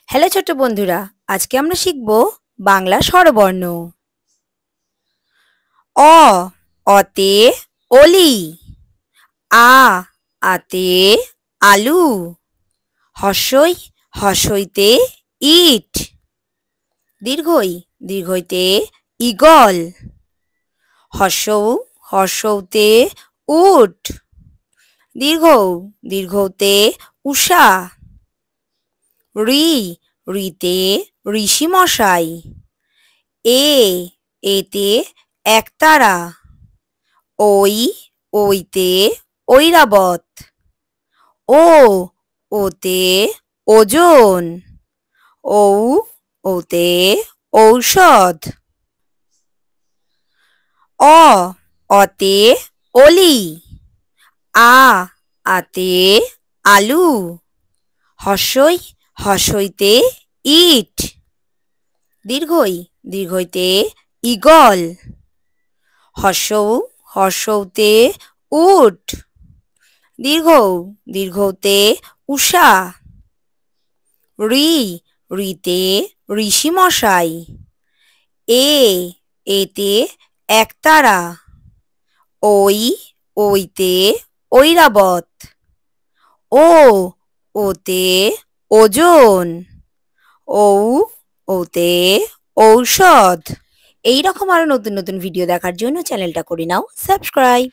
Hello ছোট্ট বন্ধুরা, আজকে আমরা শিখব বাংলা স্বরবর্ণ। অ অতে অলি, আ আতে আলু, হর্ষই হর্ষইতে ইট, দীর্ঘই দীর্ঘইতে ঈগল, হর্ষৌ হর্ষৌতে উট, দীর্ঘৌ দীর্ঘৌতে উষা, ঋ ঋতে ঋষি মশাই, এ এতে একতারা, ওই ওইতে ঐরাবত, ও ওতে ওজন, ঔ ওতে ঔষধ। অ অতে অলি, আ আতে আলু, হর্ষই হর্ষইতে ইট, দীর্ঘই দীর্ঘইতে ঈগল, হর্ষৌ হর্ষৌতে উট, দীর্ঘৌ দীর্ঘৌতে উষা, ঋ ঋতে ঋষি মশাই, এ এতে একতারা, ওই ওইতে ঐরাবত, ও ওতে ওজন, ঔ ওতে ঔষধ। এই রকম আরো নতুন নতুন ভিডিও দেখার জন্য চ্যানেলটা করে নাও সাবস্ক্রাইব।